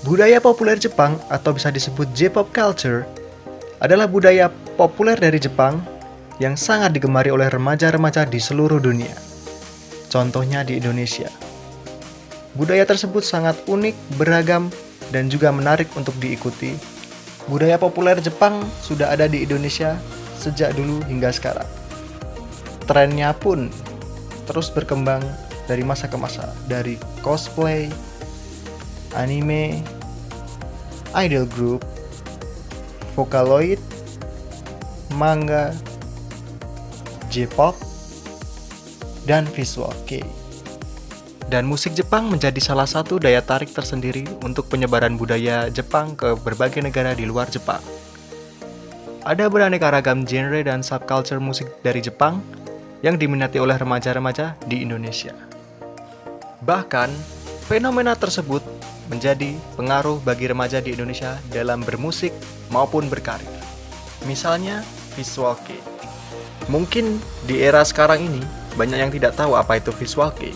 Budaya populer Jepang atau bisa disebut J-pop culture adalah budaya populer dari Jepang yang sangat digemari oleh remaja-remaja di seluruh dunia. Contohnya di Indonesia. Budaya tersebut sangat unik, beragam, dan juga menarik untuk diikuti. Budaya populer Jepang sudah ada di Indonesia sejak dulu hingga sekarang. Trennya pun terus berkembang dari masa ke masa, dari cosplay, anime, idol group, Vocaloid, manga, J-pop, dan visual kei. Dan musik Jepang menjadi salah satu daya tarik tersendiri untuk penyebaran budaya Jepang ke berbagai negara di luar Jepang. Ada beraneka ragam genre dan subculture musik dari Jepang yang diminati oleh remaja-remaja di Indonesia. Bahkan, fenomena tersebut menjadi pengaruh bagi remaja di Indonesia dalam bermusik maupun berkarir. Misalnya, visual kei. Mungkin di era sekarang ini, banyak yang tidak tahu apa itu visual kei.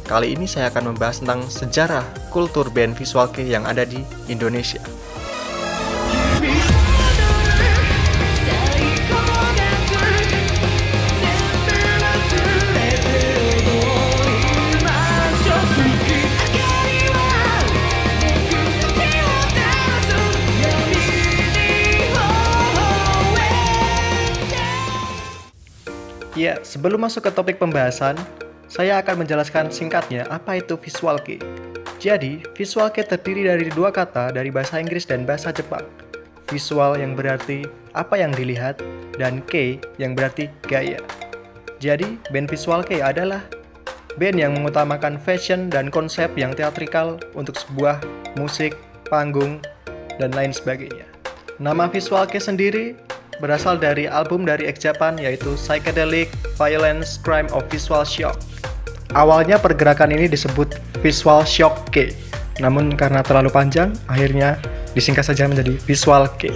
Kali ini saya akan membahas tentang sejarah kultur band visual kei yang ada di Indonesia. Ya, sebelum masuk ke topik pembahasan, saya akan menjelaskan singkatnya apa itu visual kei. Jadi, visual kei terdiri dari dua kata dari bahasa Inggris dan bahasa Jepang. Visual yang berarti apa yang dilihat, dan kei yang berarti gaya. Jadi, band visual kei adalah band yang mengutamakan fashion dan konsep yang teatrikal untuk sebuah musik, panggung, dan lain sebagainya. Nama visual kei sendiri berasal dari album dari ex-Japan yaitu Psychedelic Violence Crime of Visual Shock. Awalnya pergerakan ini disebut Visual Shock kei, namun karena terlalu panjang, akhirnya disingkat saja menjadi Visual kei.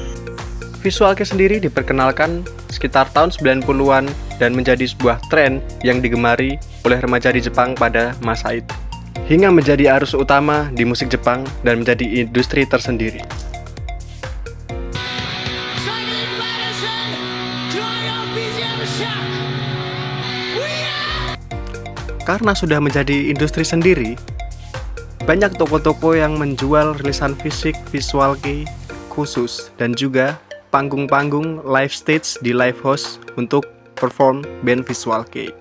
Visual kei sendiri diperkenalkan sekitar tahun 90-an dan menjadi sebuah tren yang digemari oleh remaja di Jepang pada masa itu, hingga menjadi arus utama di musik Jepang dan menjadi industri tersendiri. Karena sudah menjadi industri sendiri, banyak toko-toko yang menjual rilisan fisik visual kei khusus dan juga panggung-panggung live stage di live house untuk perform band visual kei.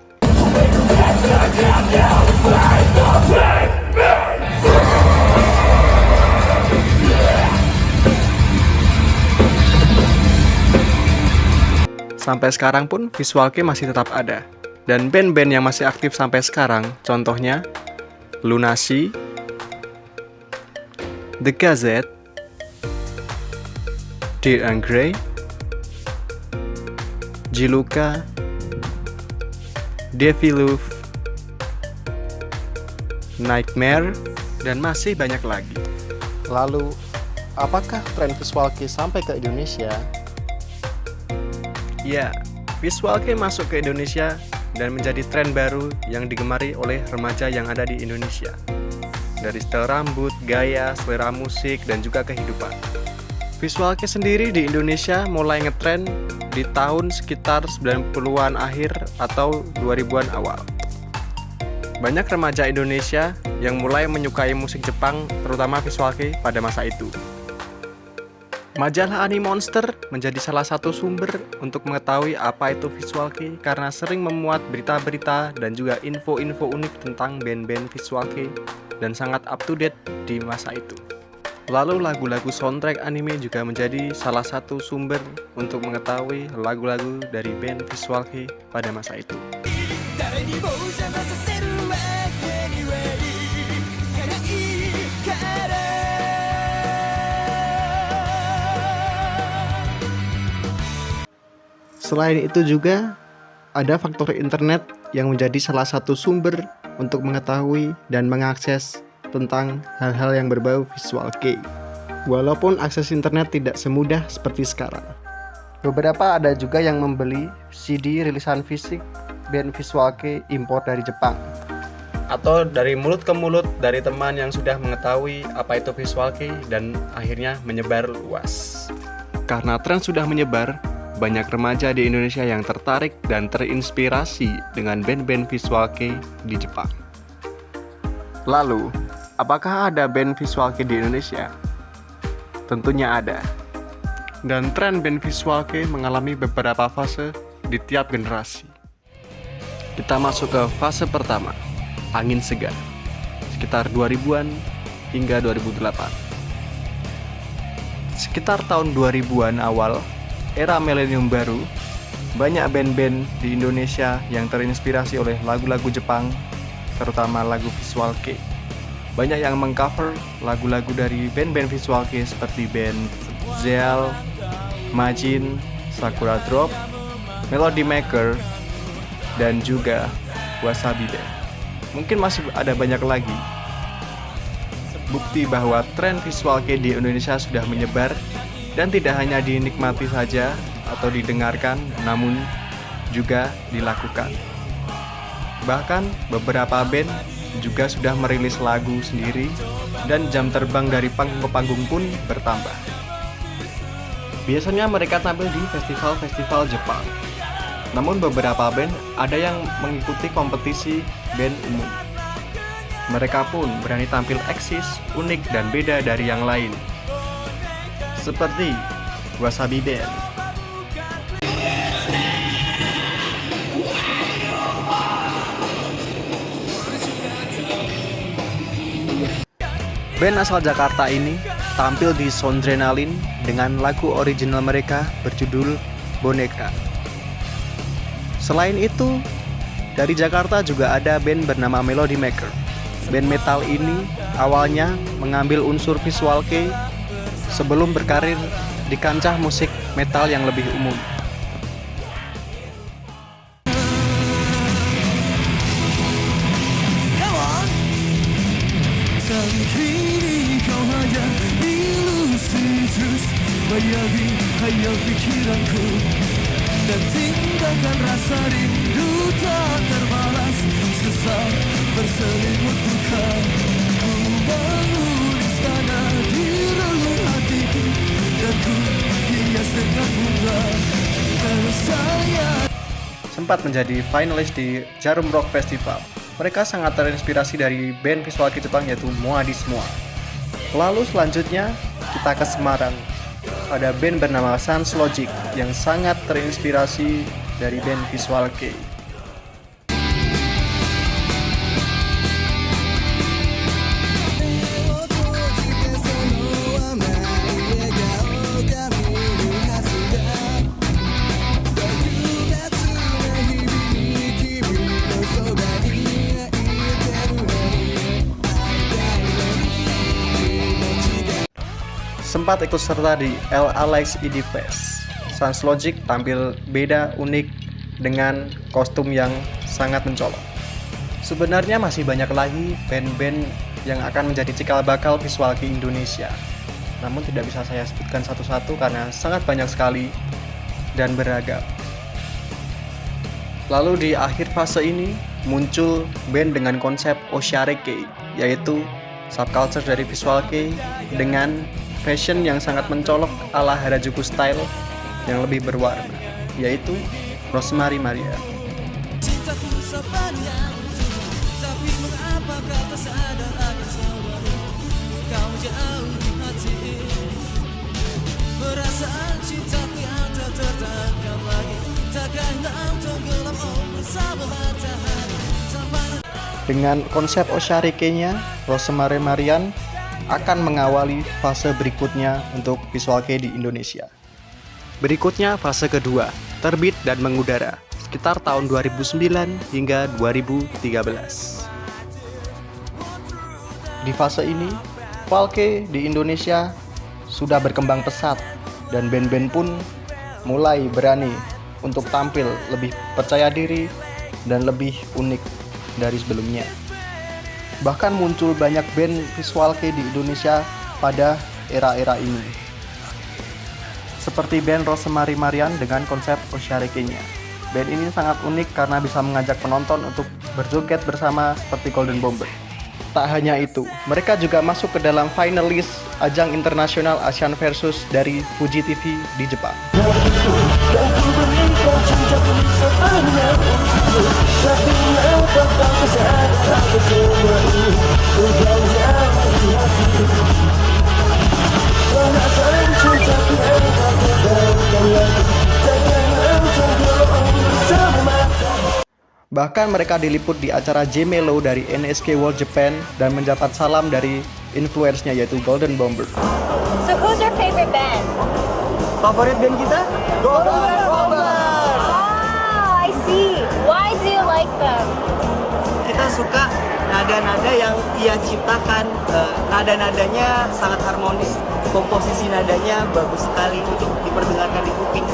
Sampai sekarang pun visual kei masih tetap ada. Dan band-band yang masih aktif sampai sekarang, contohnya Lunacy, The Gazette, Dir and Grey, Jiluka, Deviloof, Nightmare, dan masih banyak lagi. Lalu, apakah tren visual kei sampai ke Indonesia? Ya, visual kei masuk ke Indonesia dan menjadi tren baru yang digemari oleh remaja yang ada di Indonesia. Dari style rambut, gaya, selera musik, dan juga kehidupan. Visual kei sendiri di Indonesia mulai ngetren di tahun sekitar 90-an akhir atau 2000-an awal. Banyak remaja Indonesia yang mulai menyukai musik Jepang, terutama visual kei pada masa itu. Majalah Anime Monster menjadi salah satu sumber untuk mengetahui apa itu visual kei karena sering memuat berita-berita dan juga info-info unik tentang band-band visual kei dan sangat up to date di masa itu. Lalu lagu-lagu soundtrack anime juga menjadi salah satu sumber untuk mengetahui lagu-lagu dari band visual kei pada masa itu. Selain itu juga ada faktor internet yang menjadi salah satu sumber untuk mengetahui dan mengakses tentang hal-hal yang berbau visual kei. Walaupun akses internet tidak semudah seperti sekarang. Beberapa ada juga yang membeli CD rilisan fisik band visual kei impor dari Jepang. atau dari mulut ke mulut dari teman yang sudah mengetahui apa itu visual kei dan akhirnya menyebar luas. Karena tren sudah menyebar, banyak remaja di Indonesia yang tertarik dan terinspirasi dengan band-band visual kei di Jepang. Lalu, apakah ada band visual kei di Indonesia? Tentunya ada. Dan tren band visual kei mengalami beberapa fase di tiap generasi. Kita masuk ke fase pertama, angin segar, sekitar 2000-an hingga 2008. Sekitar tahun 2000-an awal, era milenium baru, banyak band-band di Indonesia yang terinspirasi oleh lagu-lagu Jepang, terutama lagu visual kei. Banyak yang mengcover lagu-lagu dari band-band visual kei seperti band Zell, Majin, Sakura Drop, Melody Maker, dan juga Wasabi Band. Mungkin masih ada banyak lagi. Bukti bahwa tren visual kei di Indonesia sudah menyebar dan tidak hanya dinikmati saja atau didengarkan, namun juga dilakukan. Bahkan beberapa band juga sudah merilis lagu sendiri dan jam terbang dari panggung ke panggung pun bertambah. Biasanya mereka tampil di festival-festival Jepang. Namun beberapa band ada yang mengikuti kompetisi band umum. Mereka pun berani tampil eksis, unik, dan beda dari yang lain. Seperti Wasabi Band. Band asal Jakarta ini tampil di Soundrenaline dengan lagu original mereka berjudul Boneka. Selain itu, dari Jakarta juga ada band bernama Melody Maker. Band metal ini awalnya mengambil unsur visual kei sebelum berkarir di kancah musik metal yang lebih umum. Dan tinggalkan rasa rindu tak terbalas, sesal berselimut duka. Ku bangun istana di relung hatiku, dan ku hias dengan bunga tersayang. Sempat menjadi finalis di Jarum Rock Festival. Mereka sangat terinspirasi dari band visual kei Jepang yaitu Moadis Moa. Lalu selanjutnya kita ke Semarang. Ada band bernama Sans Logic yang sangat terinspirasi dari band visual kei. Sempat ikut serta di El Alex ID Fest. Sans Logic tampil beda, unik, dengan kostum yang sangat mencolok. Sebenarnya masih banyak lagi band-band yang akan menjadi cikal bakal visual kei Indonesia. Namun tidak bisa saya sebutkan satu-satu karena sangat banyak sekali dan beragam. Lalu di akhir fase ini muncul band dengan konsep Oshare Kei, yaitu subculture dari visual kei dengan fashion yang sangat mencolok ala Harajuku style yang lebih berwarna, yaitu Rosemary Maria. Cintaku sepanjang tapi mengapa kau tak sadar akan selalu kau jauh di hati. Perasaan cintaku yang tak tertangkap lagi, takkan kau tenggelam bersama matahari. Dengan konsep Oshare Kei-nya, Rosemary Marian akan mengawali fase berikutnya untuk visual kei di Indonesia. Berikutnya fase kedua, terbit dan mengudara, sekitar tahun 2009 hingga 2013. Di fase ini, visual kei di Indonesia sudah berkembang pesat dan band-band pun mulai berani untuk tampil lebih percaya diri dan lebih unik dari sebelumnya. Bahkan muncul banyak band visual kei di Indonesia pada era-era ini. Seperti band Rosemary Marian dengan konsep Oshare Kei-nya. Band ini sangat unik karena bisa mengajak penonton untuk berjoget bersama seperti Golden Bomber. Tak hanya itu, mereka juga masuk ke dalam finalis ajang internasional Asian Versus dari Fuji TV di Jepang. Bahkan mereka diliput di acara J-Melo dari NSK World Japan dan mendapat salam dari influence-nya yaitu Golden Bomber. So who's your favorite band? Favorit band kita? Golden Bomber. Oh, I see. Why do you like them? Kita suka nada-nada yang ia ciptakan. Nada-nadanya sangat harmonis. Komposisi nadanya bagus sekali untuk diperdengarkan di kuping.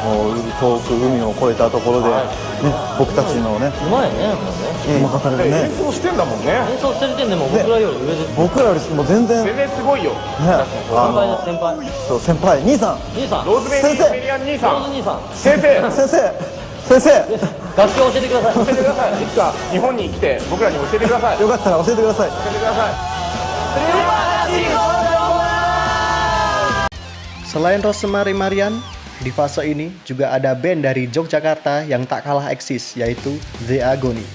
もう遠く海を越えたところで、ね、僕たちのね、うまいね、もうね。任されてね、演奏してる点でも僕らより上です。僕らよりも全然すごいよ。ね、先輩です、先輩。そう先輩兄さん兄さん。ローズメリー兄さんローズ兄さん。先生楽器を教えてください。いつか日本に来て僕らに教えてください。よかったら教えてください。 Selain Rosemary Marian, di fase ini juga ada band dari Yogyakarta yang tak kalah eksis, yaitu The Agony.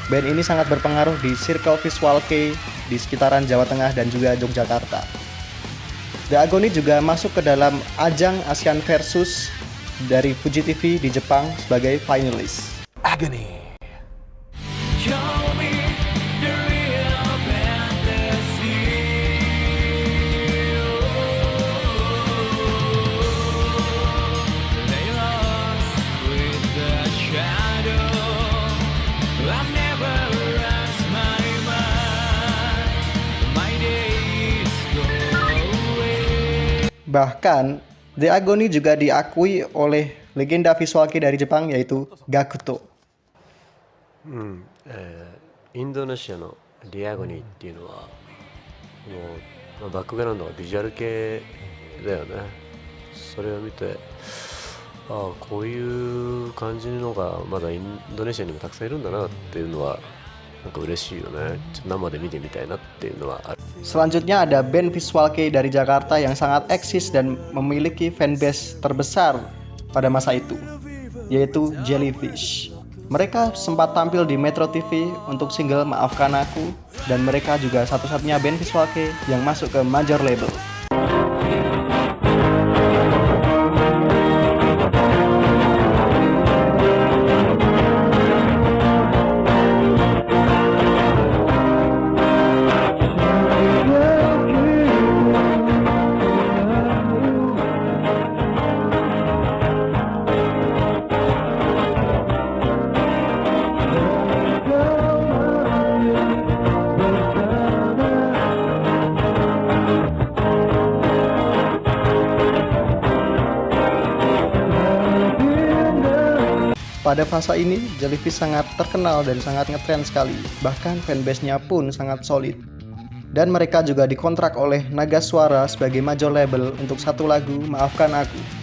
Band ini sangat berpengaruh di circle visual K di sekitaran Jawa Tengah dan juga Yogyakarta. The Agony juga masuk ke dalam ajang Asian Versus dari Fuji TV di Jepang sebagai finalis. Bahkan, The Agony juga diakui oleh legenda visual kei dari Jepang yaitu Gakuto. インドネシアのディアゴニーっていうのはもう、バックグラウンドがビジュアル系だよね。それを見て、ああこういう感じのがまだインドネシアにもたくさんいるんだなっていうのはなんか嬉しいよね。ちょっと生で見てみたいなっていうのはある。 Selanjutnya ada band visual kei dari Jakarta yang sangat eksis dan memiliki fanbase terbesar pada masa itu, yaitu Jellyfish. Mereka sempat tampil di Metro TV untuk single Maafkan Aku, dan mereka juga satu-satunya band visual kei yang masuk ke major label. Pada fase ini, Jellyfish sangat terkenal dan sangat ngetrend sekali. Bahkan fanbase-nya pun sangat solid. Dan mereka juga dikontrak oleh Naga Suara sebagai major label untuk satu lagu Maafkan Aku.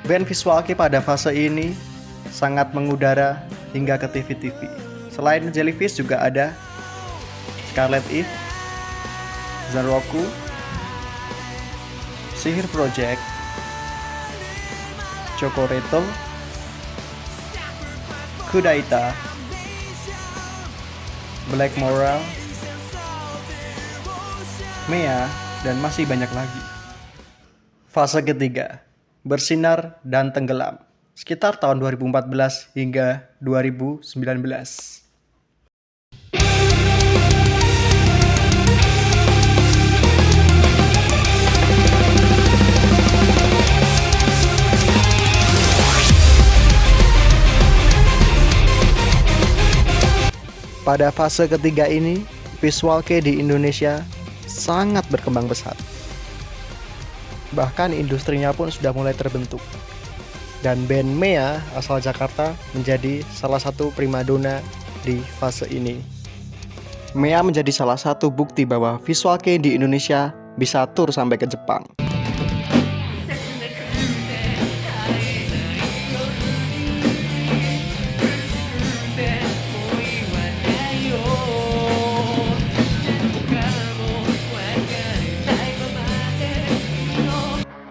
Band visual kei pada fase ini sangat mengudara hingga ke TV-TV. Selain Jellyfish juga ada Scarlet Eve, Zenroku, Sihir Project, Chocoreto, Kudaita, Black Moral, Mea, dan masih banyak lagi. Fase ketiga, bersinar dan tenggelam, sekitar tahun 2014 hingga 2019. Pada fase ketiga ini, visual kei di Indonesia sangat berkembang pesat. Bahkan industrinya pun sudah mulai terbentuk. Dan band Mea asal Jakarta menjadi salah satu primadona di fase ini. Mea menjadi salah satu bukti bahwa visual kei di Indonesia bisa tur sampai ke Jepang.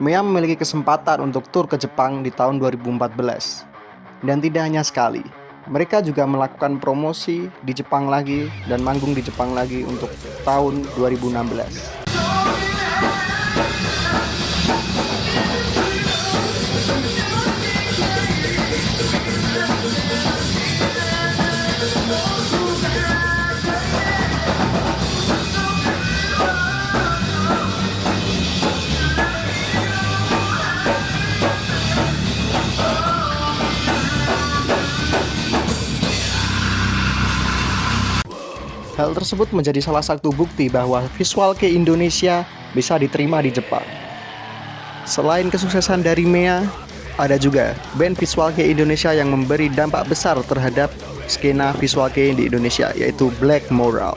Mea memiliki kesempatan untuk tur ke Jepang di tahun 2014. Dan tidak hanya sekali, mereka juga melakukan promosi di Jepang lagi dan manggung di Jepang lagi untuk tahun 2016. Hal tersebut menjadi salah satu bukti bahwa visual kei Indonesia bisa diterima di Jepang. Selain kesuksesan dari Mea, ada juga band visual kei Indonesia yang memberi dampak besar terhadap skena visual kei di Indonesia, yaitu Black Moral.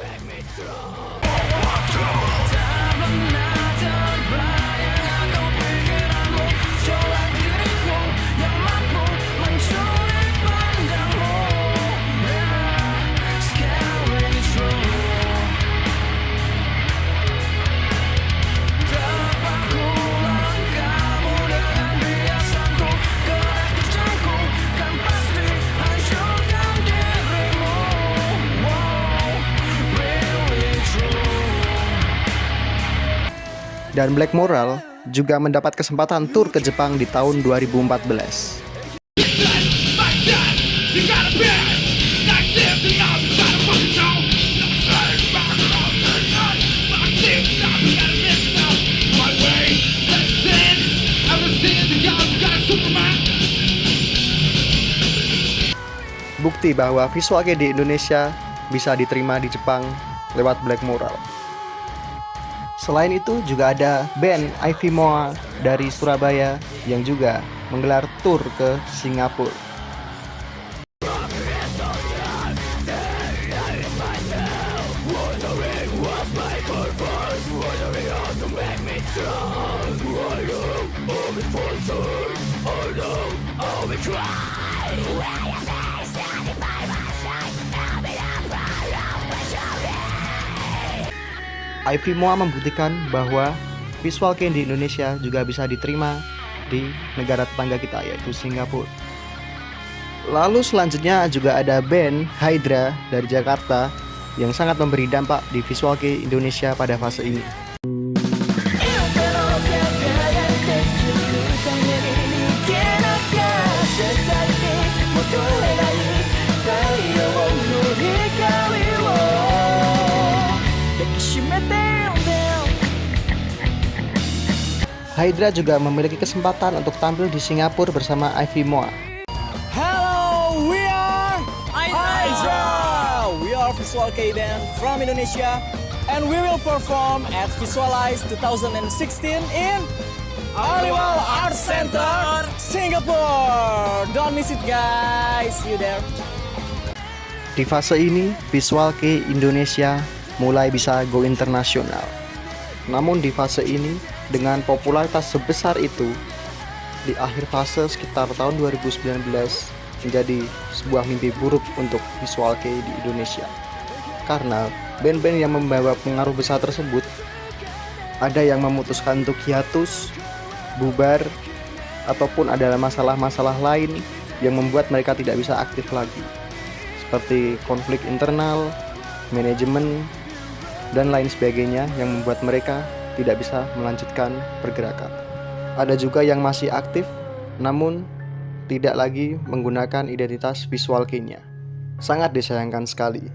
Dan Black Moral juga mendapat kesempatan tur ke Jepang di tahun 2014. Bukti bahwa visual kei di Indonesia bisa diterima di Jepang lewat Black Moral. Selain itu juga ada band Ivy Moa dari Surabaya yang juga menggelar tur ke Singapura. Ivy Moa membuktikan bahwa visual kei di Indonesia juga bisa diterima di negara tetangga kita, yaitu Singapura. Lalu selanjutnya juga ada band Hydra dari Jakarta yang sangat memberi dampak di visual kei Indonesia pada fase ini. Hydra juga memiliki kesempatan untuk tampil di Singapura bersama Ivy Moa. Hello, we are Hydra. We are visual kei band from Indonesia, and we will perform at Visualize 2016 in Aliwal Art Center, Singapore. Don't miss it, guys. See you there. Di fase ini, visual kei Indonesia mulai bisa go internasional. Namun di fase ini, dengan popularitas sebesar itu, di akhir fase sekitar tahun 2019 menjadi sebuah mimpi buruk untuk visual kei di Indonesia. Karena band-band yang membawa pengaruh besar tersebut, ada yang memutuskan untuk hiatus, bubar, ataupun ada masalah-masalah lain yang membuat mereka tidak bisa aktif lagi, seperti konflik internal, manajemen, dan lain sebagainya yang membuat mereka tidak bisa melanjutkan pergerakan. Ada juga yang masih aktif, namun tidak lagi menggunakan identitas visual kei-nya. Sangat disayangkan sekali.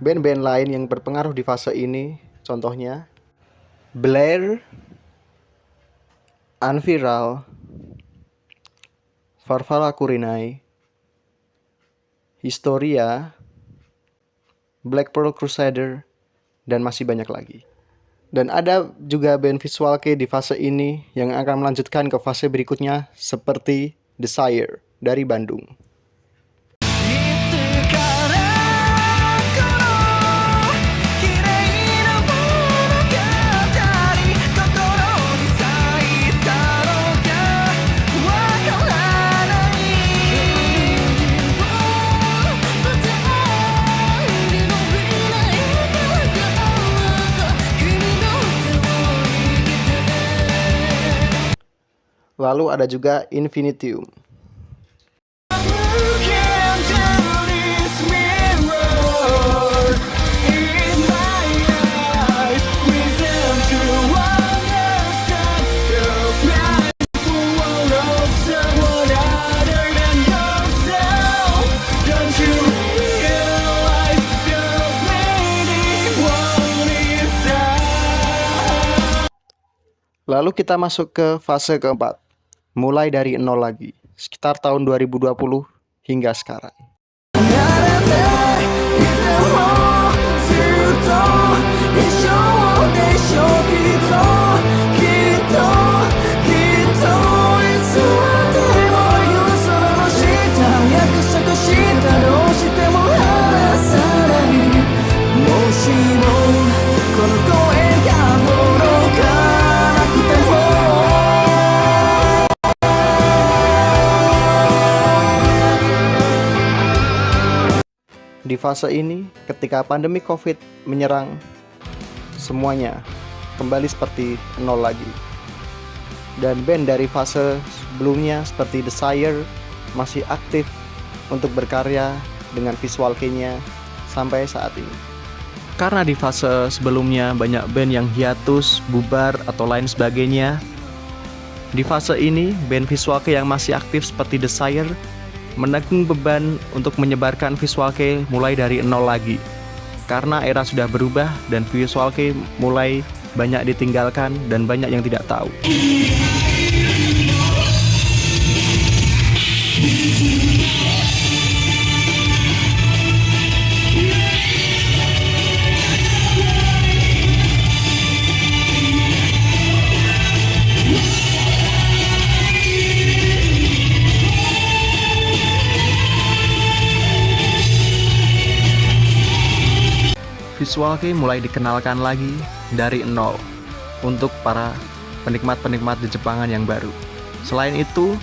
Band-band lain yang berpengaruh di fase ini, contohnya Blair, Unviral, Farfara Kurinai, Historia, Black Pearl Crusader, dan masih banyak lagi. Dan ada juga band Visual Kei di fase ini yang akan melanjutkan ke fase berikutnya seperti Desire dari Bandung. Lalu ada juga Infinitium. Lalu kita masuk ke fase keempat, mulai dari nol lagi, sekitar tahun 2020 hingga sekarang. Di fase ini, ketika pandemi COVID menyerang, semuanya kembali seperti nol lagi. Dan band dari fase sebelumnya seperti Desire masih aktif untuk berkarya dengan Visual Kei-nya sampai saat ini. Karena di fase sebelumnya banyak band yang hiatus, bubar, atau lain sebagainya, di fase ini band Visual Kei yang masih aktif seperti Desire menanggung beban untuk menyebarkan Visual Kei mulai dari nol lagi. Karena era sudah berubah dan Visual Kei mulai banyak ditinggalkan dan banyak yang tidak tahu. Visual Kei mulai dikenalkan lagi dari nol untuk para penikmat-penikmat di Jepangan yang baru. Selain itu,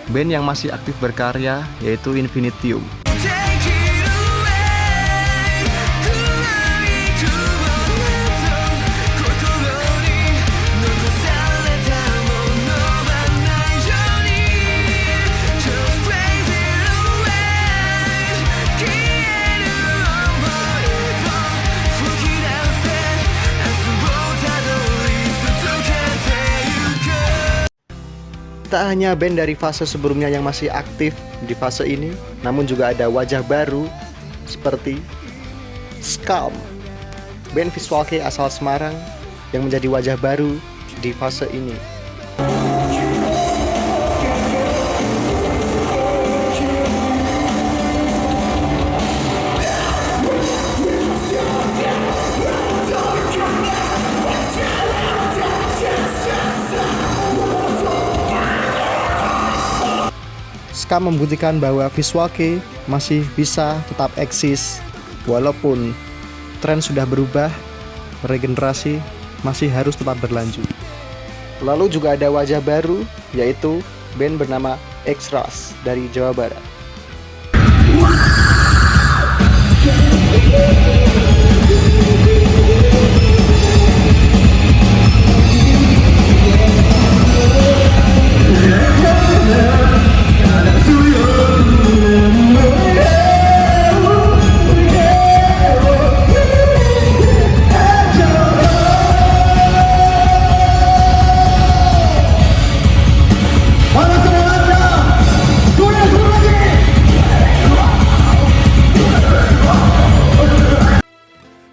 band yang masih aktif berkarya yaitu Infinitium. Tak hanya band dari fase sebelumnya yang masih aktif di fase ini, namun juga ada wajah baru seperti Scum, band Visual Kei asal Semarang yang menjadi wajah baru di fase ini. Ska membuktikan bahwa Visual Kei masih bisa tetap eksis walaupun tren sudah berubah, regenerasi masih harus tetap berlanjut. Lalu juga ada wajah baru yaitu band bernama X-Ras dari Jawa Barat.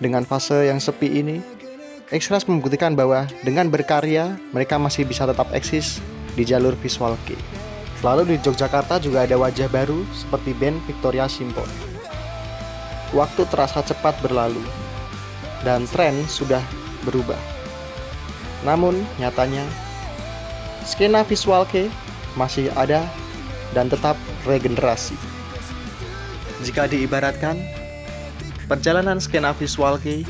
Dengan fase yang sepi ini, X-Ras membuktikan bahwa dengan berkarya, mereka masih bisa tetap eksis di jalur Visual Kei. Lalu di Yogyakarta juga ada wajah baru seperti band Victoria Simpon. waktu terasa cepat berlalu dan tren sudah berubah. Namun nyatanya skena visual kei masih ada dan tetap regenerasi. Jika diibaratkan, perjalanan skena visual kei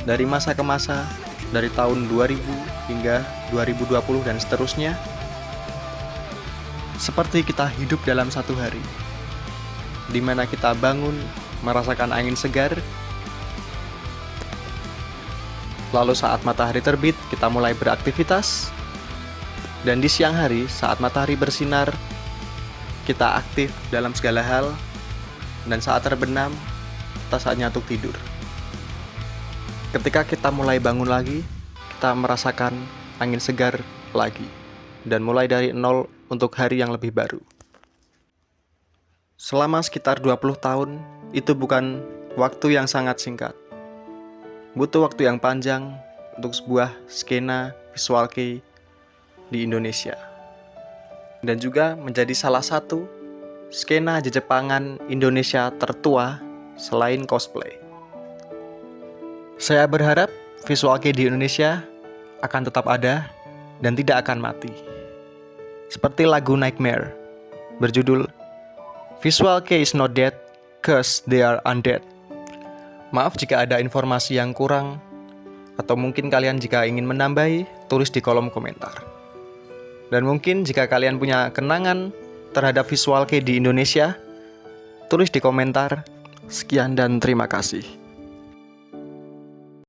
dari masa ke masa, dari tahun 2000 hingga 2020 dan seterusnya, seperti kita hidup dalam satu hari, di mana kita bangun merasakan angin segar, lalu saat matahari terbit kita mulai beraktivitas, dan di siang hari saat matahari bersinar kita aktif dalam segala hal, dan saat terbenam kita saatnya untuk tidur. Ketika kita mulai bangun lagi, kita merasakan angin segar lagi, dan mulai dari nol untuk hari yang lebih baru. Selama sekitar 20 tahun, itu bukan waktu yang sangat singkat. Butuh waktu yang panjang untuk sebuah skena visual kei di Indonesia. Dan juga menjadi salah satu skena Jepangan Indonesia tertua selain cosplay. Saya berharap visual kei di Indonesia akan tetap ada dan tidak akan mati. Seperti lagu Nightmare berjudul Visual kei is not dead, 'cause they are undead. Maaf jika ada informasi yang kurang, atau mungkin kalian jika ingin menambahi, tulis di kolom komentar. Dan mungkin jika kalian punya kenangan terhadap visual kei di Indonesia, tulis di komentar. Sekian dan terima kasih.